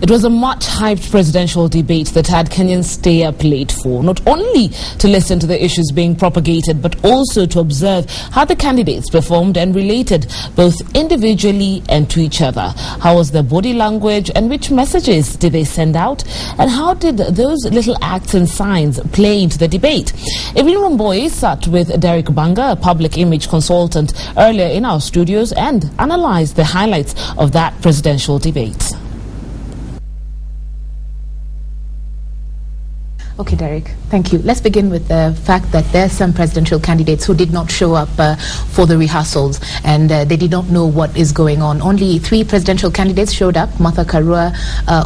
It was a much-hyped presidential debate that had Kenyans stay up late for, not only to listen to the issues being propagated, but also to observe how the candidates performed and related both individually and to each other. How was their body language and which messages did they send out? And how did those little acts and signs play into the debate? Evelyn Wamboy sat with Derek Banga, a public image consultant, earlier in our studios and analyzed the highlights of that presidential debate. Okay, Derek, thank you. Let's begin with the fact that there are some presidential candidates who did not show up for the rehearsals, and they did not know what is going on. Only 3 presidential candidates showed up: Martha Karua,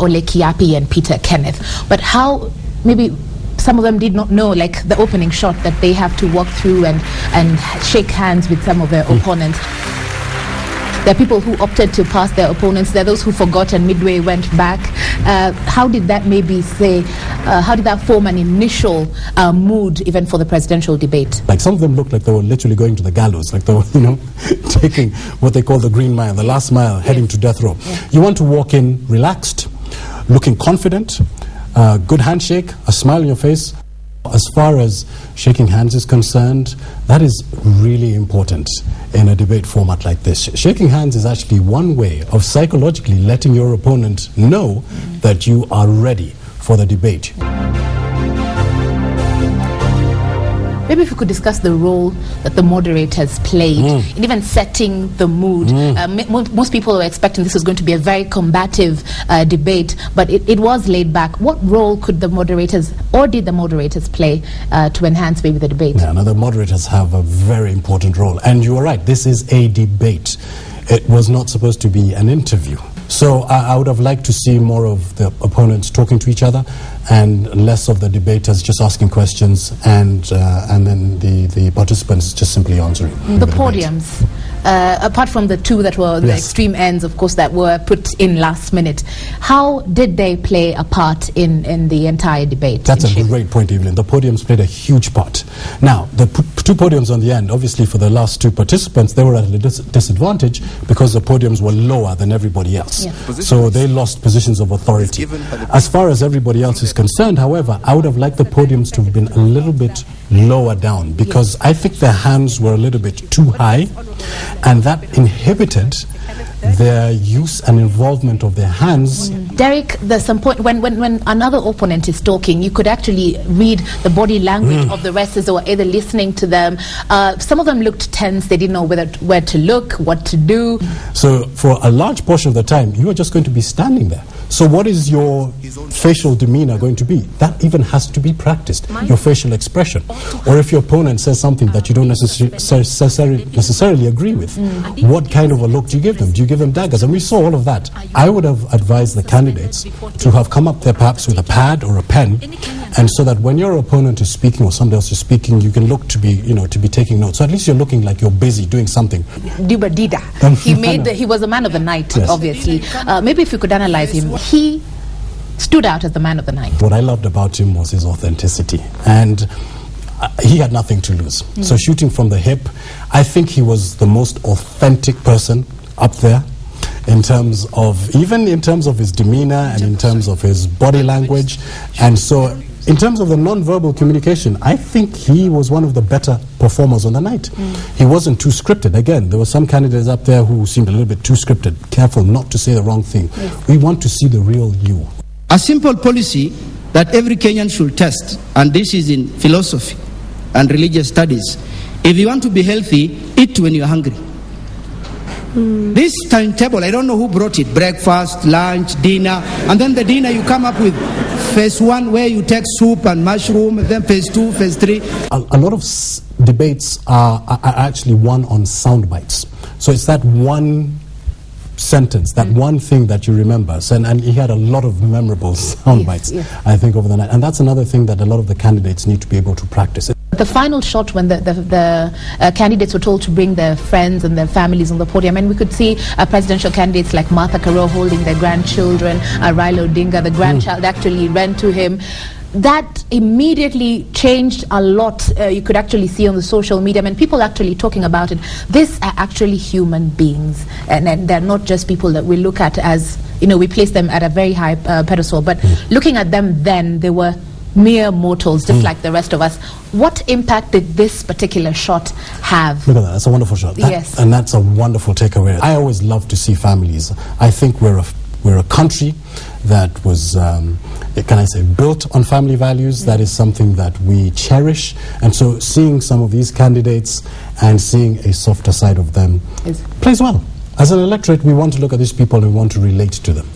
Ole Kiapi, and Peter Kenneth. But how, maybe some of them did not know, like the opening shot, that they have to walk through and shake hands with some of their opponents. There are people who opted to pass their opponents. There are those who forgot and midway went back. How did that how did that form an initial mood even for the presidential debate? Like, some of them looked like they were literally going to the gallows, like they were, taking what they call the green mile, the last mile, heading to death row. Yeah. You want to walk in relaxed, looking confident, good handshake, a smile on your face. As far as shaking hands is concerned, that is really important in a debate format like this. Shaking hands is actually one way of psychologically letting your opponent know that you are ready for the debate. Maybe if we could discuss the role that the moderators played in even setting the mood. Most people were expecting this was going to be a very combative debate, but it was laid back. What role could the moderators, or did the moderators play to enhance maybe the debate? Yeah, now the moderators have a very important role. And you are right, this is a debate. It was not supposed to be an interview. So I would have liked to see more of the opponents talking to each other and less of the debaters just asking questions and then the participants just simply answering. The podiums, apart from the 2 that were the extreme ends, of course, that were put in last minute, how did they play a part in the entire debate? That's a great point, Evelyn. The podiums played a huge part. Now, the 2 podiums on the end, obviously for the last 2 participants, they were at a disadvantage because the podiums were lower than everybody else. Yeah. So they lost positions of authority. As far as everybody else is concerned, however, I would have liked the podiums to have been a little bit lower down, because I think their hands were a little bit too high, and that inhibited their use and involvement of their hands. Derek, there's some point when another opponent is talking, you could actually read the body language of the rest as they were either listening to them. Some of them looked tense. They didn't know where to look, what to do. So for a large portion of the time, you are just going to be standing there. So what is your facial demeanor going to be? That even has to be practiced, your facial expression. Or if your opponent says something that you don't necessarily agree with, what kind of a look do you give them? Do you give them daggers? And we saw all of that. I would have advised the candidates to have come up there perhaps with a pad or a pen, and so that when your opponent is speaking or somebody else is speaking, you can look to be, to be taking notes. So at least you're looking like you're busy doing something. Duba Dida. He was a man of the night, obviously. Maybe if you could analyze him, he stood out as the man of the night. What I loved about him was his authenticity, and he had nothing to lose. So shooting from the hip, I think he was the most authentic person up there, in terms of his demeanor and in terms of his body language. And so in terms of the non-verbal communication, I think he was one of the better performers on the night. He wasn't too scripted. Again, there were some candidates up there who seemed a little bit too scripted, careful not to say the wrong thing. We want to see the real you. A simple policy that every Kenyan should test, and this is in philosophy and religious studies. If you want to be healthy, eat when you're hungry. This timetable, I don't know who brought it: breakfast, lunch, dinner, and then the dinner you come up with phase 1 where you take soup and mushroom, and then phase 2, phase 3. A lot of debates are actually won on sound bites. So it's that one sentence, that one thing that you remember. So, and he had a lot of memorable sound bites, I think, over the night. And that's another thing that a lot of the candidates need to be able to practice. The final shot, when the candidates were told to bring their friends and their families on the podium, and we could see presidential candidates like Martha Karua holding their grandchildren, Raila Odinga, the grandchild, actually ran to him. that immediately changed a lot. You could actually see on the social media, and people actually talking about it. These are actually human beings, and they're not just people that we look at as, we place them at a very high pedestal, but looking at them then, they were mere mortals, just like the rest of us. What impact did this particular shot have? Look at that, that's a wonderful shot. Yes. And that's a wonderful takeaway. I always love to see families. I think we're a country that was, can I say, built on family values. That is something that we cherish. And so seeing some of these candidates and seeing a softer side of them plays well. As an electorate, we want to look at these people and we want to relate to them.